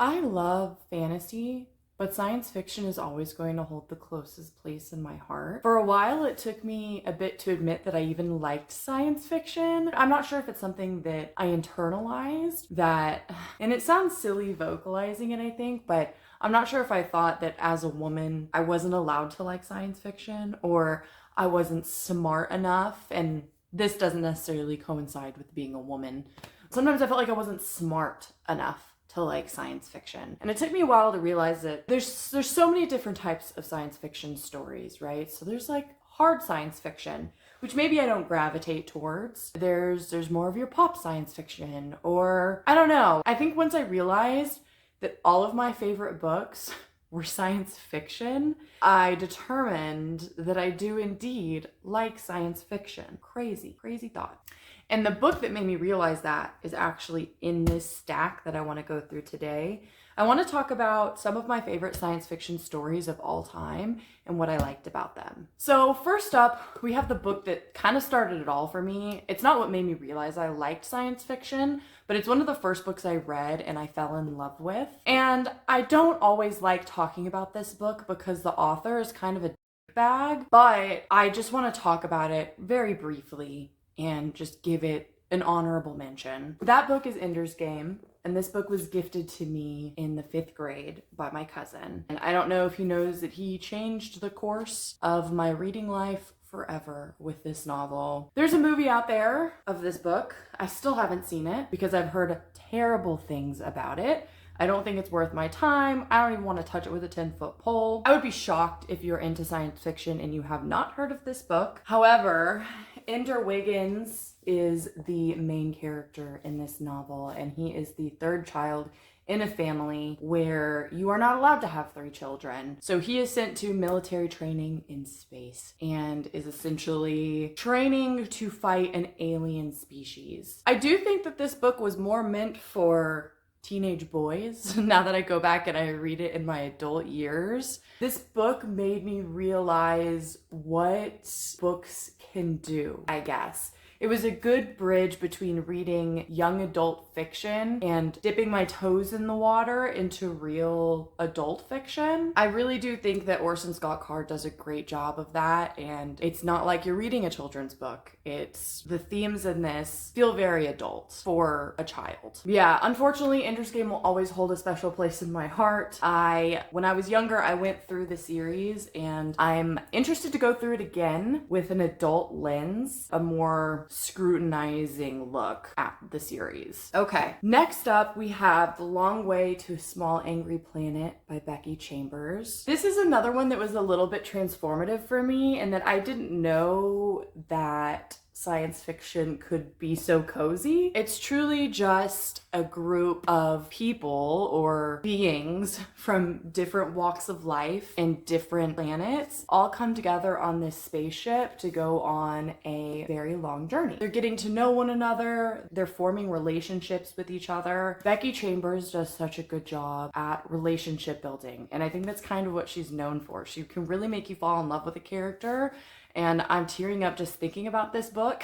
I love fantasy, but science fiction is always going to hold the closest place in my heart. For a while, it took me a bit to admit that I even liked science fiction. I'm not sure if it's something that I internalized that, and it sounds silly vocalizing it, I think, but I'm not sure if I thought that as a woman, I wasn't allowed to like science fiction or I wasn't smart enough. And this doesn't necessarily coincide with being a woman. Sometimes I felt like I wasn't smart enough to like science fiction. And it took me a while to realize that there's so many different types of science fiction stories, right? So there's like hard science fiction, which maybe I don't gravitate towards. There's more of your pop science fiction, or I don't know. I think once I realized that all of my favorite books were science fiction, I determined that I do indeed like science fiction. Crazy, crazy thought. And the book that made me realize that is actually in this stack that I want to go through today. I want to talk about some of my favorite science fiction stories of all time and what I liked about them. So first up, we have the book that kind of started it all for me. It's not what made me realize I liked science fiction, but it's one of the first books I read and I fell in love with. And I don't always like talking about this book because the author is kind of a bag, but I just want to talk about it very briefly and just give it an honorable mention. That book is Ender's Game, and this book was gifted to me in the 5th grade by my cousin. And I don't know if he knows that he changed the course of my reading life forever with this novel. There's a movie out there of this book. I still haven't seen it because I've heard terrible things about it. I don't think it's worth my time. I don't even want to touch it with a 10-foot pole. I would be shocked if you're into science fiction and you have not heard of this book. However, Ender Wiggins is the main character in this novel, and he is the 3rd child in a family where you are not allowed to have 3 children. So he is sent to military training in space and is essentially training to fight an alien species. I do think that this book was more meant for teenage boys. Now that I go back and I read it in my adult years, this book made me realize what books can do, I guess. It was a good bridge between reading young adult fiction and dipping my toes in the water into real adult fiction. I really do think that Orson Scott Card does a great job of that, and it's not like you're reading a children's book. It's the themes in this feel very adult for a child. Yeah, unfortunately, Ender's Game will always hold a special place in my heart. When I was younger, I went through the series, and I'm interested to go through it again with an adult lens, a more scrutinizing look at the series. Okay, next up we have The Long Way to a Small Angry Planet by Becky Chambers. This is another one that was a little bit transformative for me, and that I didn't know that science fiction could be so cozy. It's truly just a group of people or beings from different walks of life and different planets all come together on this spaceship to go on a very long journey. They're getting to know one another, they're forming relationships with each other. Becky Chambers does such a good job at relationship building, and I think that's kind of what she's known for. She can really make you fall in love with a character, and I'm tearing up just thinking about this book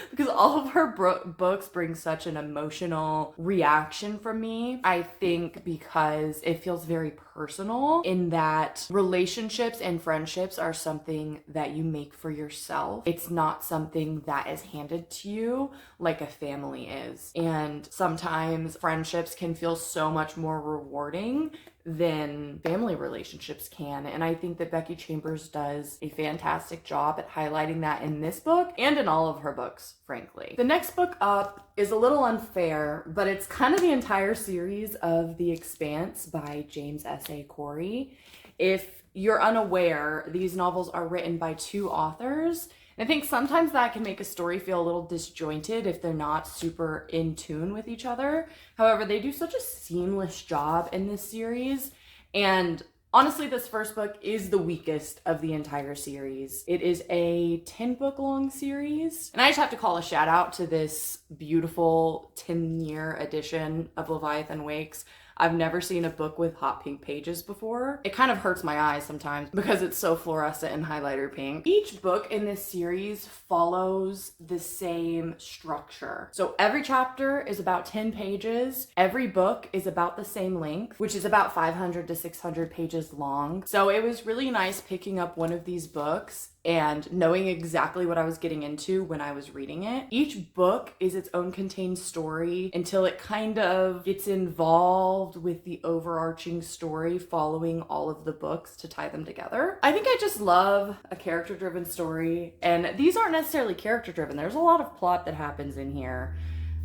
because all of her books bring such an emotional reaction from me. I think because it feels very personal in that relationships and friendships are something that you make for yourself. It's not something that is handed to you like a family is. And sometimes friendships can feel so much more rewarding than family relationships can. And I think that Becky Chambers does a fantastic job at highlighting that in this book and in all of her books, frankly. The next book up is a little unfair, but it's kind of the entire series of The Expanse by James S.A. Corey. If you're unaware, these novels are written by 2 authors. And I think sometimes that can make a story feel a little disjointed if they're not super in tune with each other. However, they do such a seamless job in this series. And honestly, this first book is the weakest of the entire series. It is a 10-book long series. And I just have to call a shout out to this beautiful 10-year edition of Leviathan Wakes. I've never seen a book with hot pink pages before. It kind of hurts my eyes sometimes because it's so fluorescent and highlighter pink. Each book in this series follows the same structure. So every chapter is about 10 pages. Every book is about the same length, which is about 500 to 600 pages long. So it was really nice picking up one of these books and knowing exactly what I was getting into when I was reading it. Each book is its own contained story until it kind of gets involved with the overarching story following all of the books to tie them together. I think I just love a character-driven story, and these aren't necessarily character-driven. There's a lot of plot that happens in here.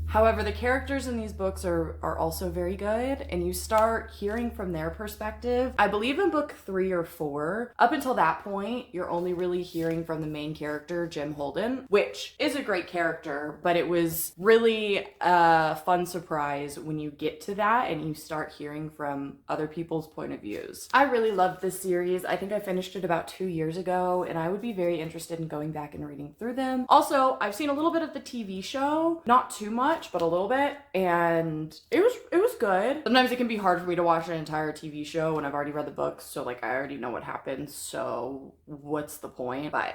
However, the characters in these books are also very good, and you start hearing from their perspective. I believe in book 3 or 4, up until that point, you're only really hearing from the main character, Jim Holden, which is a great character, but it was really a fun surprise when you get to that and you start hearing from other people's point of views. I really loved this series. I think I finished it about 2 years ago, and I would be very interested in going back and reading through them. Also, I've seen a little bit of the TV show, not too much, but a little bit, and it was good. Sometimes it can be hard for me to watch an entire TV show when I've already read the books, so like I already know what happens, so what's the point? But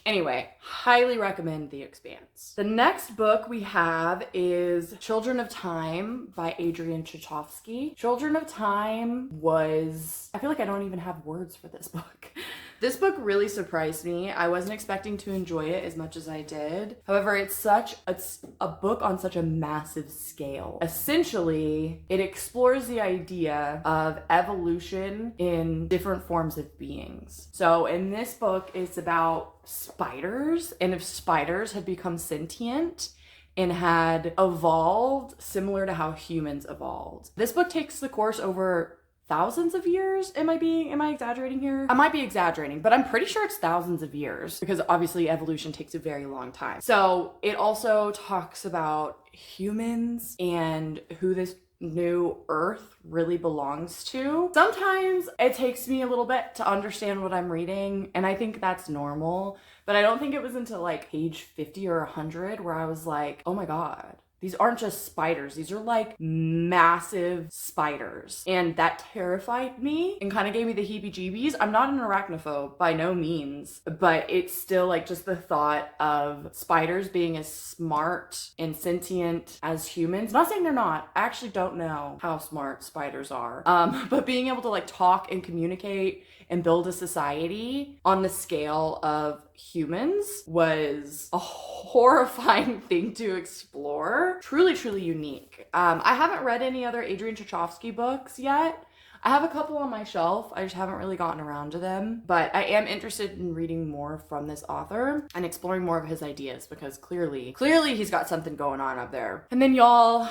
anyway, highly recommend The Expanse. The next book we have is Children of Time by Adrian Chaikovsky. Children of Time was, I feel like I don't even have words for this book. This book really surprised me. I wasn't expecting to enjoy it as much as I did. However, it's a book on such a massive scale. Essentially, it explores the idea of evolution in different forms of beings. So in this book, it's about spiders, and if spiders had become sentient and had evolved similar to how humans evolved. This book takes the course over thousands of years. Am I exaggerating here? I might be exaggerating, but I'm pretty sure it's thousands of years because obviously evolution takes a very long time. So it also talks about humans and who this new earth really belongs to. Sometimes it takes me a little bit to understand what I'm reading, and I think that's normal, but I don't think it was until like page 50 or 100 where I was like, oh my God. These aren't just spiders. These are like massive spiders. And that terrified me and kind of gave me the heebie-jeebies. I'm not an arachnophobe by no means, but it's still like just the thought of spiders being as smart and sentient as humans. Not saying they're not. I actually don't know how smart spiders are. But being able to like talk and communicate and build a society on the scale of humans was a horrifying thing to explore. Truly, truly unique. I haven't read any other Adrian Chaikovsky books yet. I have a couple on my shelf. I just haven't really gotten around to them. But I am interested in reading more from this author and exploring more of his ideas because clearly he's got something going on up there. And then y'all,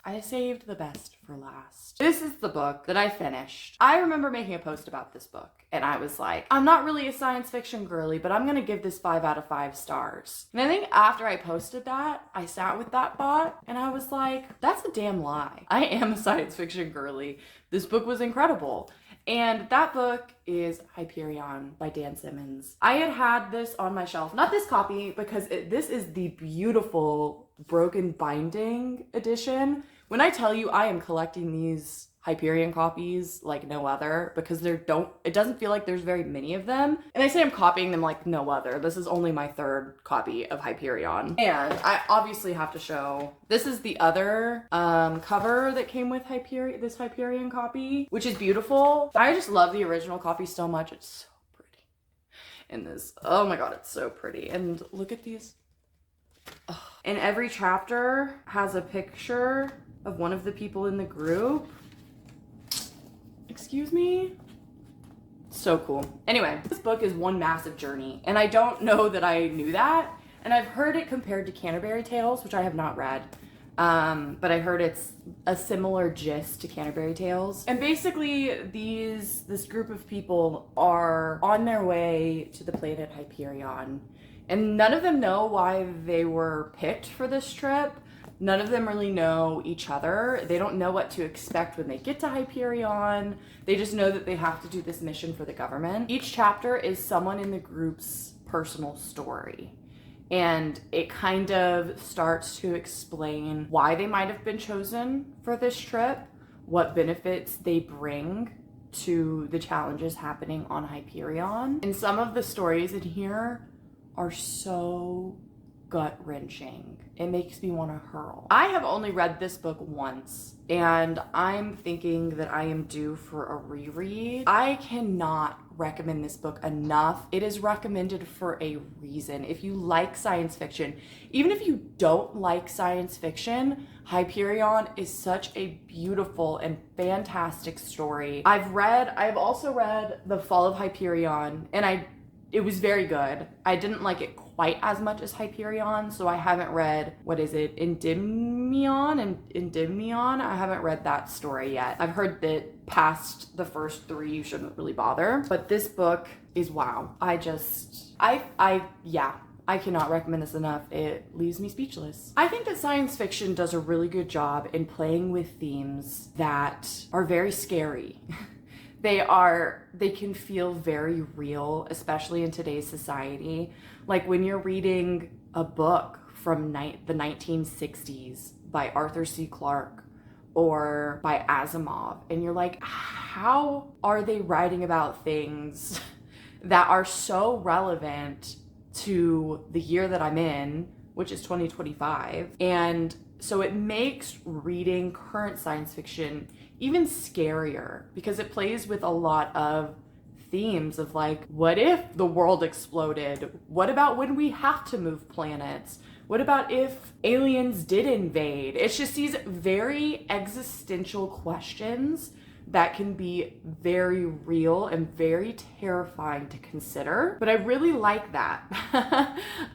I saved the best for last. This is the book that I finished. I remember making a post about this book and I was like, I'm not really a science fiction girly, but I'm gonna give this 5 out of 5 stars. And I think after I posted that, I sat with that thought and I was like, that's a damn lie. I am a science fiction girly. This book was incredible. And that book is Hyperion by Dan Simmons. I had this on my shelf, not this copy, because this is the beautiful broken binding edition. When I tell you I am collecting these Hyperion copies like no other because it doesn't feel like there's very many of them. And I say I'm copying them like no other. This is only my 3rd copy of Hyperion. And I obviously have to show, this is the other cover that came with this Hyperion copy, which is beautiful. I just love the original copy so much. It's so pretty. And this, oh my God, it's so pretty. And look at these. Ugh. And every chapter has a picture of one of the people in the group. Excuse me? So cool. Anyway, this book is one massive journey, and I don't know that I knew that. And I've heard it compared to Canterbury Tales, which I have not read. But I heard it's a similar gist to Canterbury Tales. And basically this group of people are on their way to the planet Hyperion. And none of them know why they were picked for this trip. None of them really know each other. They don't know what to expect when they get to Hyperion. They just know that they have to do this mission for the government. Each chapter is someone in the group's personal story. And it kind of starts to explain why they might have been chosen for this trip, what benefits they bring to the challenges happening on Hyperion. And some of the stories in here are so gut-wrenching. It makes me want to hurl. I have only read this book once, and I'm thinking that I am due for a reread. I cannot recommend this book enough. It is recommended for a reason. If you like science fiction, even if you don't like science fiction, Hyperion is such a beautiful and fantastic story. I've also read The Fall of Hyperion, and it was very good. I didn't like it quite as much as Hyperion, so I haven't read, what is it, Endymion? I haven't read that story yet. I've heard that past the first 3 you shouldn't really bother, but this book is wow. I cannot recommend this enough. It leaves me speechless. I think that science fiction does a really good job in playing with themes that are very scary. They can feel very real, especially in today's society. Like when you're reading a book from the 1960s by Arthur C. Clarke or by Asimov, and you're like, how are they writing about things that are so relevant to the year that I'm in, which is 2025? And so it makes reading current science fiction even scarier because it plays with a lot of themes of like, what if the world exploded? What about when we have to move planets? What about if aliens did invade? It's just these very existential questions that can be very real and very terrifying to consider. But I really like that.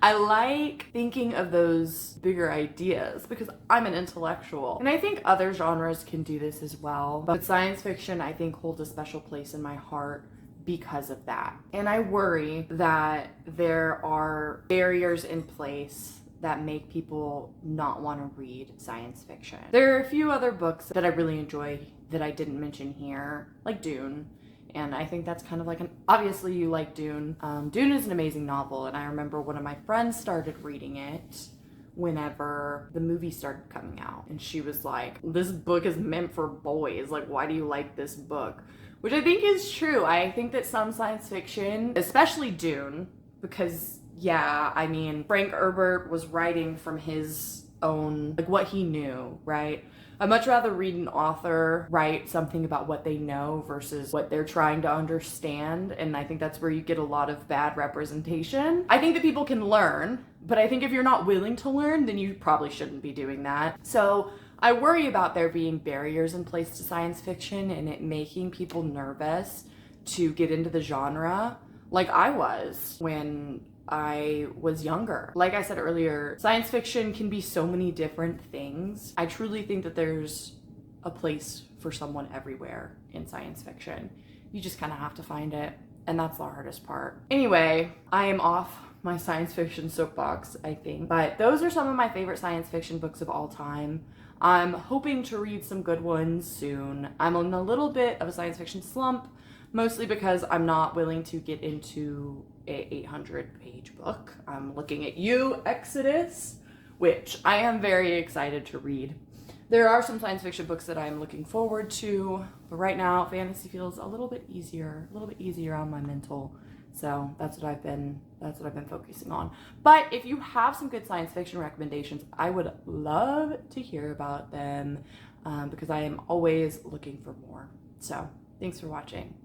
I like thinking of those bigger ideas because I'm an intellectual. And I think other genres can do this as well. But science fiction, I think, holds a special place in my heart because of that. And I worry that there are barriers in place that make people not want to read science fiction. There are a few other books that I really enjoy that I didn't mention here, like Dune. And I think that's kind of like obviously you like Dune. Dune is an amazing novel, and I remember one of my friends started reading it whenever the movie started coming out. And she was like, this book is meant for boys. Like, why do you like this book? Which I think is true. I think that some science fiction, especially Dune, because yeah, I mean, Frank Herbert was writing from his own, like what he knew, right? I'd much rather read an author write something about what they know versus what they're trying to understand. And I think that's where you get a lot of bad representation. I think that people can learn, but I think if you're not willing to learn, then you probably shouldn't be doing that. So I worry about there being barriers in place to science fiction and it making people nervous to get into the genre like I was when I was younger. Like I said earlier, science fiction can be so many different things. I truly think that there's a place for someone everywhere in science fiction. You just kind of have to find it, and that's the hardest part. Anyway, I am off my science fiction soapbox, I think, but those are some of my favorite science fiction books of all time. I'm hoping to read some good ones soon. I'm in a little bit of a science fiction slump, mostly because I'm not willing to get into a 800-page book. I'm looking at you, Exodus, which I am very excited to read. There are some science fiction books that I'm looking forward to, but right now fantasy feels a little bit easier on my mental. So that's what I've been focusing on. But if you have some good science fiction recommendations, I would love to hear about them because I am always looking for more. So thanks for watching.